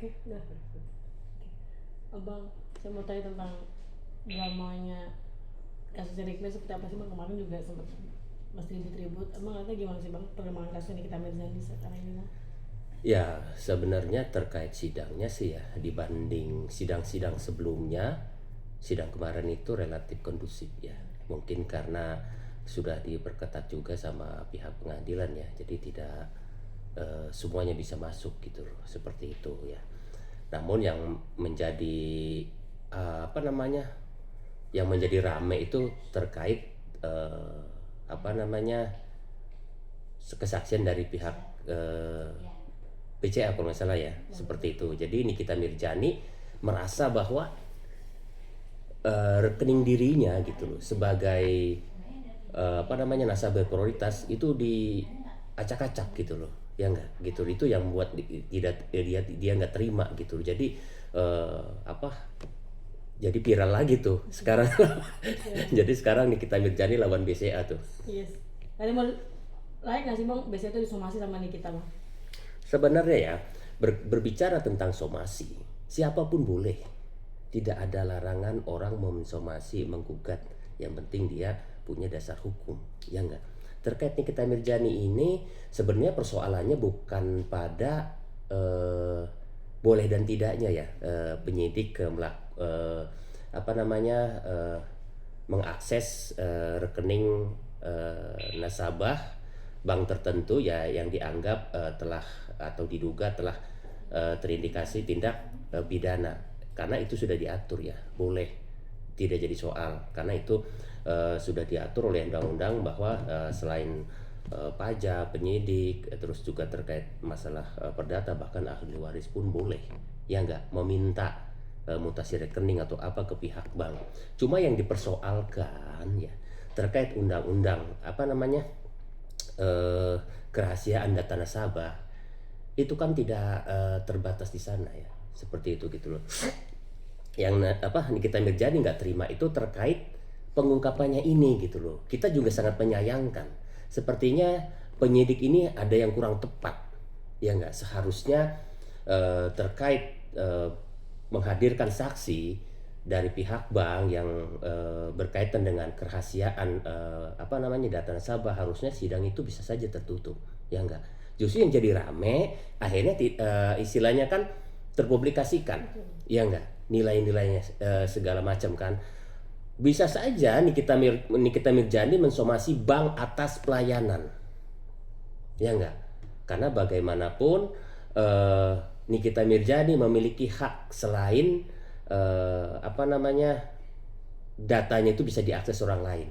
Oke, udah. Oke. Abang, saya mau tanya tentang dramanya kasusnya Rikme seperti apa sih bang? Kemarin juga sempat masih ribut-ribut. Abang ngeliatnya gimana sih bang perkembangan kasus Nikita Mirzani sekarang ini bang? Ya, sebenarnya terkait sidangnya sih ya, dibanding sidang-sidang sebelumnya, sidang kemarin itu relatif kondusif ya. Mungkin karena sudah diperketat juga sama pihak pengadilan ya, jadi tidak semuanya bisa masuk gitu loh, seperti itu ya. Namun yang menjadi apa namanya, yang menjadi rame itu terkait eh, apa namanya, kesaksian dari pihak BCA kalau nggak salah ya, seperti itu. Jadi Nikita Mirzani merasa bahwa rekening dirinya gitu loh sebagai apa namanya, nasabah prioritas itu diacak-acak gitu loh, ya enggak gitu. Itu yang membuat tidak dia nggak terima gitu loh. Jadi apa, jadi viral lagi tuh sekarang. Iya. Jadi sekarang Nikita Mirzani lawan BCA tuh. Yes. Tadi mau lain nggak sih bang? Biasanya itu disomasi sama Nikita bang. Sebenarnya ya, berbicara tentang somasi, siapapun boleh. Tidak ada larangan orang mau mensomasi, menggugat. Yang penting dia punya dasar hukum, ya enggak? Terkait Nikita Mirzani ini, sebenarnya persoalannya bukan pada boleh dan tidaknya ya, penyidik apa namanya, mengakses rekening nasabah bank tertentu ya yang dianggap telah atau diduga telah terindikasi tindak pidana, karena itu sudah diatur ya, boleh, tidak jadi soal karena itu sudah diatur oleh undang-undang bahwa selain pajak, penyidik, terus juga terkait masalah perdata, bahkan ahli waris pun boleh ya enggak meminta mutasi rekening atau apa ke pihak bank. Cuma yang dipersoalkan ya terkait undang-undang apa namanya, eh, kerahasiaan data nasabah itu kan tidak terbatas di sana ya, seperti itu gitu loh. Yang apa Nikita Mirzani nggak terima itu terkait pengungkapannya ini gitu loh. Kita juga sangat menyayangkan. Sepertinya penyidik ini ada yang kurang tepat, ya nggak, seharusnya terkait menghadirkan saksi dari pihak bank yang berkaitan dengan kerahasiaan apa namanya, data nasabah, harusnya sidang itu bisa saja tertutup, ya enggak. Justru yang jadi rame akhirnya istilahnya kan terpublikasikan, ya enggak, nilai-nilainya segala macam kan. Bisa saja Nikita Mirzani mensomasi bank atas pelayanan, ya enggak, karena bagaimanapun eh, Nikita Mirzani memiliki hak selain apa namanya, datanya itu bisa diakses orang lain.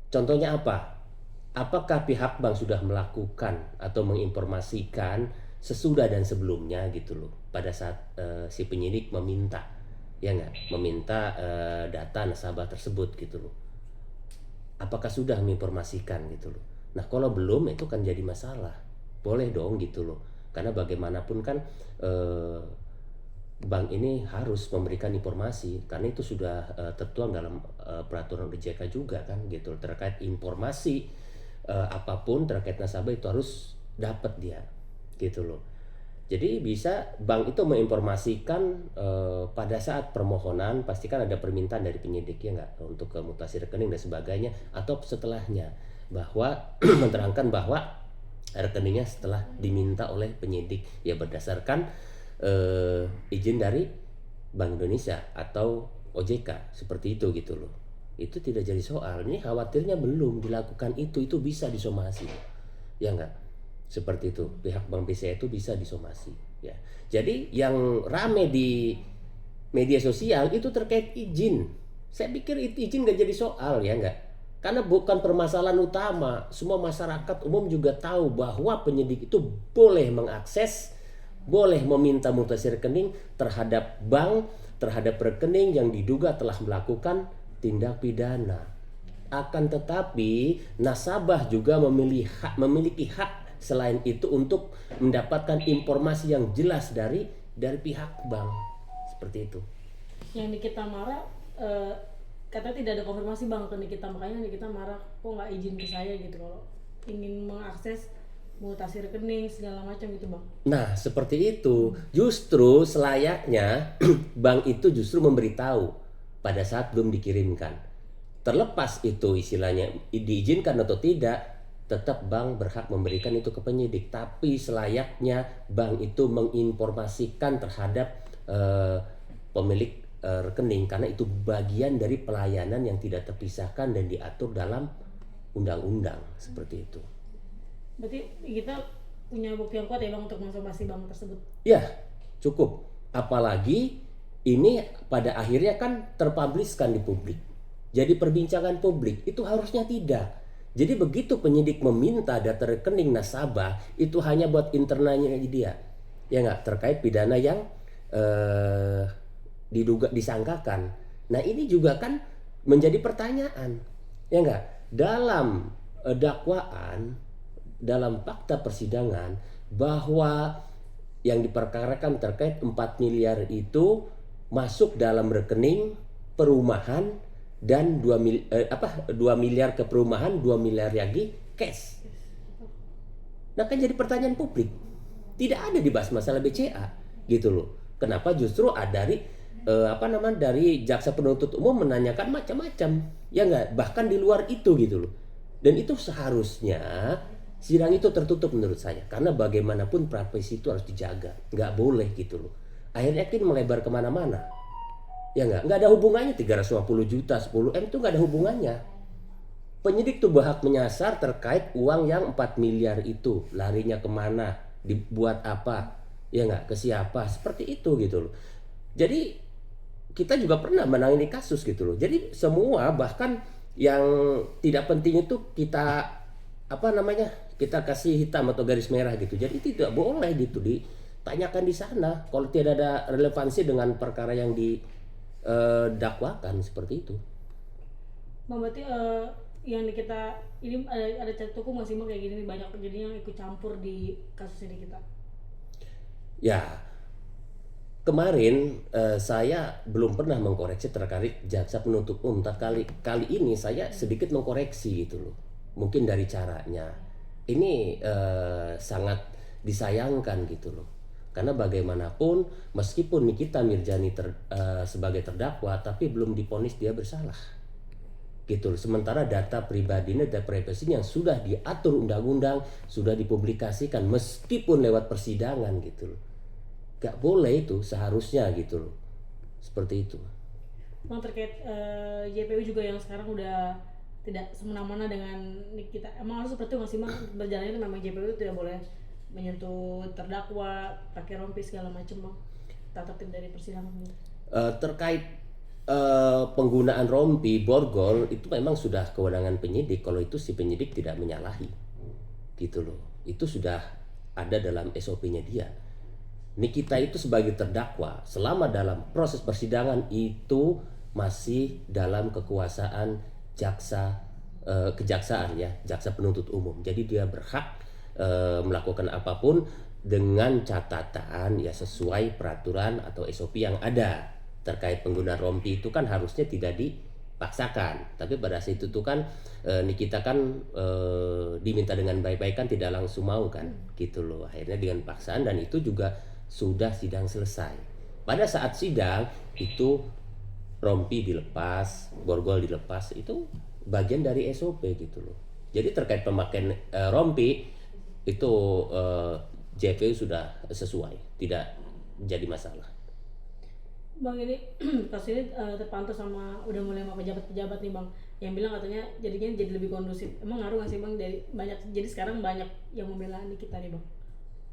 Contohnya apa? Apakah pihak bank sudah melakukan atau menginformasikan sesudah dan sebelumnya gitu loh, pada saat si penyidik meminta, ya nggak, meminta data nasabah tersebut gitu loh, apakah sudah menginformasikan gitu loh. Nah kalau belum itu kan jadi masalah. Boleh dong gitu loh, karena bagaimanapun kan eh, bank ini harus memberikan informasi karena itu sudah tertuang dalam peraturan OJK juga kan gitu loh. Terkait informasi apapun terkait nasabah itu harus dapat dia gitu loh. Jadi bisa bank itu menginformasikan pada saat permohonan, pastikan ada permintaan dari penyidik ya nggak, untuk mutasi rekening dan sebagainya, atau setelahnya bahwa menerangkan bahwa rekeningnya setelah diminta oleh penyidik ya berdasarkan izin dari Bank Indonesia atau OJK, seperti itu gitu loh. Itu tidak jadi soal. Ini khawatirnya belum dilakukan itu bisa disomasi, ya enggak, seperti itu. Pihak Bank BCA itu bisa disomasi ya. Jadi yang rame di media sosial itu terkait izin. Saya pikir itu izin nggak jadi soal ya enggak, karena bukan permasalahan utama. Semua masyarakat umum juga tahu bahwa penyidik itu boleh mengakses, boleh meminta mutasi rekening terhadap bank, terhadap rekening yang diduga telah melakukan tindak pidana. Akan tetapi nasabah juga memiliki hak selain itu untuk mendapatkan informasi yang jelas dari pihak bank, seperti itu. Yang Nikita marah katanya tidak ada konfirmasi bang ke Nikita, makanya Nikita marah kok nggak izin ke saya gitu kalau ingin mengakses mutasi rekening segala macam gitu bang. Nah, seperti itu. Justru selayaknya bank itu justru memberitahu pada saat belum dikirimkan. Terlepas itu istilahnya diizinkan atau tidak, tetap bank berhak memberikan itu ke penyidik. Tapi selayaknya bank itu menginformasikan terhadap pemilik rekening, karena itu bagian dari pelayanan yang tidak terpisahkan dan diatur dalam undang-undang seperti itu. Berarti kita punya bukti yang kuat ya bang untuk mensomasi bank tersebut. Ya, cukup. Apalagi ini pada akhirnya kan terpubliskan di publik. Jadi perbincangan publik itu harusnya tidak. Jadi begitu penyidik meminta data rekening nasabah, itu hanya buat internalnya dia. Ya nggak, terkait pidana yang diduga disangkakan. Nah ini juga kan menjadi pertanyaan. Ya nggak, dalam dakwaan, dalam fakta persidangan bahwa yang diperkarakan terkait 4 miliar itu masuk dalam rekening perumahan dan 2 miliar ke perumahan, 2 miliar lagi cash. Nah kan jadi pertanyaan publik. Tidak ada dibahas masalah BCA gitu loh. Kenapa justru ada dari jaksa penuntut umum menanyakan macam-macam. Ya enggak, bahkan di luar itu gitu loh. Dan itu seharusnya sidang itu tertutup menurut saya, karena bagaimanapun privasi itu harus dijaga, nggak boleh gitu loh. Akhirnya kan melebar kemana-mana, ya nggak ada hubungannya 350 juta, 10M itu nggak ada hubungannya. Penyidik tuh berhak menyasar terkait uang yang 4 miliar itu, larinya kemana, dibuat apa, ya nggak, ke siapa, seperti itu gitu loh. Jadi kita juga pernah menangani kasus gitu loh. Jadi semua bahkan yang tidak penting itu kita kita kasih hitam atau garis merah gitu. Jadi tidak boleh gitu ditanyakan di sana kalau tidak ada relevansi dengan perkara yang didakwakan seperti itu. Bang berarti yang kita ini ada cat hukum masih kayak gini nih, banyak jadi yang ikut campur di kasus ini kita. Ya, kemarin saya belum pernah mengkoreksi terkait jaksa penuntut umum. Kali ini saya sedikit mengkoreksi gitu loh. Mungkin dari caranya ini sangat disayangkan gitu loh, karena bagaimanapun meskipun Nikita Mirzani sebagai terdakwa tapi belum divonis dia bersalah gitu loh. Sementara data pribadinya, data privasinya yang sudah diatur undang-undang, sudah dipublikasikan meskipun lewat persidangan gitu loh. Gak boleh itu seharusnya gitu loh, seperti itu. Bang terkait JPU juga yang sekarang udah tidak semena-mena dengan kita, emang harus seperti itu nggak sih bang? Berjalannya memang JPU tidak boleh menyentuh terdakwa, pakai rompi segala macam bang, tata tertib dari persidangan. Terkait penggunaan rompi, borgol itu memang sudah kewenangan penyidik. Kalau itu si penyidik tidak menyalahi gitu loh, itu sudah ada dalam SOP-nya dia. Nikita itu sebagai terdakwa selama dalam proses persidangan itu masih dalam kekuasaan kejaksaan ya, jaksa penuntut umum. Jadi dia berhak melakukan apapun dengan catatan ya sesuai peraturan atau SOP yang ada. Terkait penggunaan rompi itu kan harusnya tidak dipaksakan, tapi pada saat itu tuh kan Nikita kan diminta dengan baik-baik kan tidak langsung mau kan gitu loh. Akhirnya dengan paksaan, dan itu juga sudah sidang selesai. Pada saat sidang itu rompi dilepas, borgol dilepas, itu bagian dari SOP gitu loh. Jadi terkait pemakaian rompi itu JPU sudah sesuai, tidak jadi masalah. Bang ini kasus ini terpantau sama udah mulai sama pejabat-pejabat nih bang, yang bilang katanya jadinya jadi lebih kondusif. Emang ngaruh nggak sih bang dari banyak, jadi sekarang banyak yang membela kita nih bang,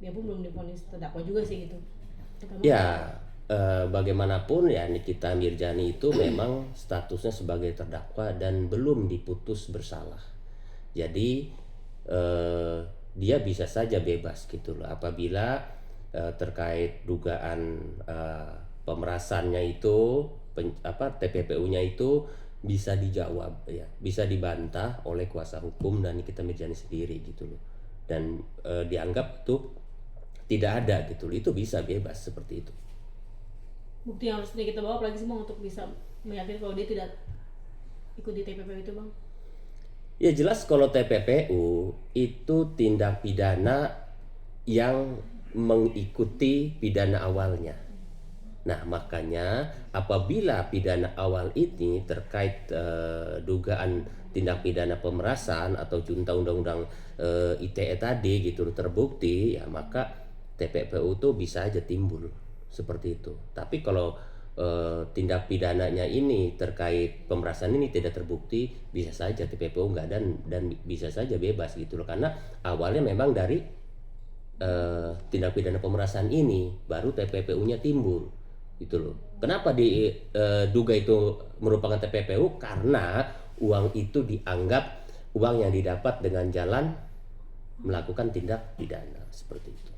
dia pun belum divonis terdakwa juga sih gitu. Ya, bagaimanapun ya Nikita Mirzani itu memang statusnya sebagai terdakwa dan belum diputus bersalah. Jadi dia bisa saja bebas gitu loh apabila terkait dugaan pemerasannya itu TPPU-nya itu bisa dijawab ya, bisa dibantah oleh kuasa hukum dan Nikita Mirzani sendiri gitu loh. Dan dianggap itu tidak ada gitu loh, itu bisa bebas seperti itu. Bukti yang harus kita bawa apalagi sih bang untuk bisa meyakini kalau dia tidak ikut di TPPU itu bang? Ya jelas kalau TPPU itu tindak pidana yang mengikuti pidana awalnya. Nah, makanya apabila pidana awal ini terkait dugaan tindak pidana pemerasan atau junta undang-undang ITE tadi gitu terbukti, ya maka TPPU itu bisa aja timbul seperti itu. Tapi kalau tindak pidananya ini terkait pemerasan ini tidak terbukti, bisa saja TPPU enggak dan bisa saja bebas gitu loh. Karena awalnya memang dari tindak pidana pemerasan ini baru TPPU-nya timbul gitu loh. Kenapa diduga itu merupakan TPPU? Karena uang itu dianggap uang yang didapat dengan jalan melakukan tindak pidana seperti itu.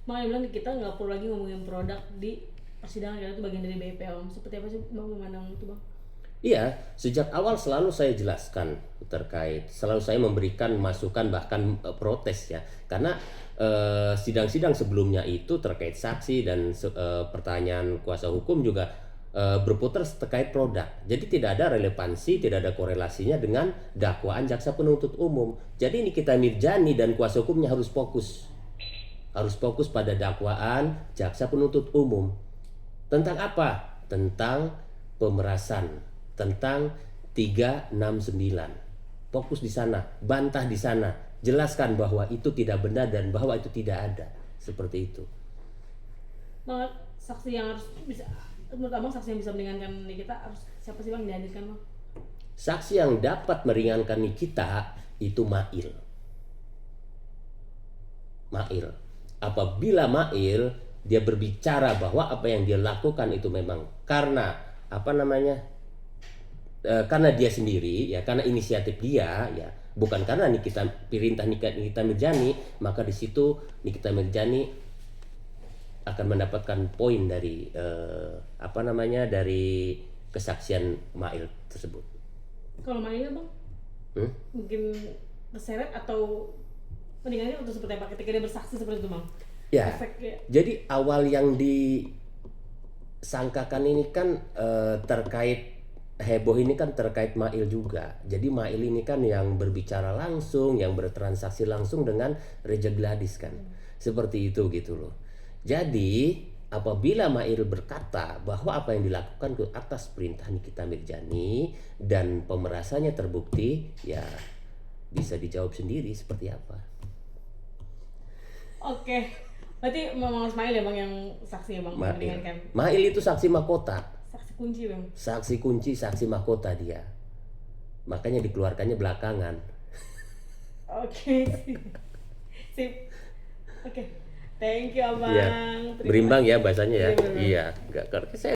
Makanya bilang kita nggak perlu lagi ngomongin produk di persidangan karena itu bagian dari BIP Om. Seperti apa sih Bang memandang itu Bang? Iya, sejak awal selalu saya jelaskan selalu saya memberikan masukan bahkan protes ya, karena sidang-sidang sebelumnya itu terkait saksi dan pertanyaan kuasa hukum juga berputar terkait produk. Jadi tidak ada relevansi, tidak ada korelasinya dengan dakwaan jaksa penuntut umum. Jadi Nikita Mirjani dan kuasa hukumnya harus fokus pada dakwaan jaksa penuntut umum. Tentang apa? Tentang pemerasan, tentang 369. Fokus di sana, bantah di sana, jelaskan bahwa itu tidak benar dan bahwa itu tidak ada. Seperti itu. Bang, saksi yang harus bisa, menurut Abang saksi yang bisa meringankan kita harus siapa sih Bang dihadirkan Bang? Saksi yang dapat meringankan kita itu Mail. Apabila Mail dia berbicara bahwa apa yang dia lakukan itu memang karena karena dia sendiri ya, karena inisiatif dia ya, bukan karena perintah Nikita Mirjani, maka di situ Nikita Mirjani akan mendapatkan poin dari dari kesaksian Mail tersebut. Kalau Mailnya Bang, mungkin terseret atau peninggalannya untuk seperti apa ketika dia bersaksi seperti itu Bang? Ya, Efeknya. jadi awal yang disangkakan ini kan terkait heboh ini kan terkait Mail juga. Jadi Mail ini kan yang berbicara langsung, yang bertransaksi langsung dengan Reja Gladys kan. Seperti itu gitu loh. Jadi apabila Mail berkata bahwa apa yang dilakukan ke atas perintah Nikita Mirjani dan pemerasannya terbukti, ya bisa dijawab sendiri seperti apa. Oke, berarti memang Ismail ya Bang yang saksi ya Bang meringankan. Mail itu saksi mahkota. Saksi kunci Bang. Saksi kunci, saksi mahkota dia. Makanya dikeluarkannya belakangan. Oke, sip. Oke, thank you Abang. Iya. Berimbang ya bahasanya ya. Iya, benar. Iya, enggak, saya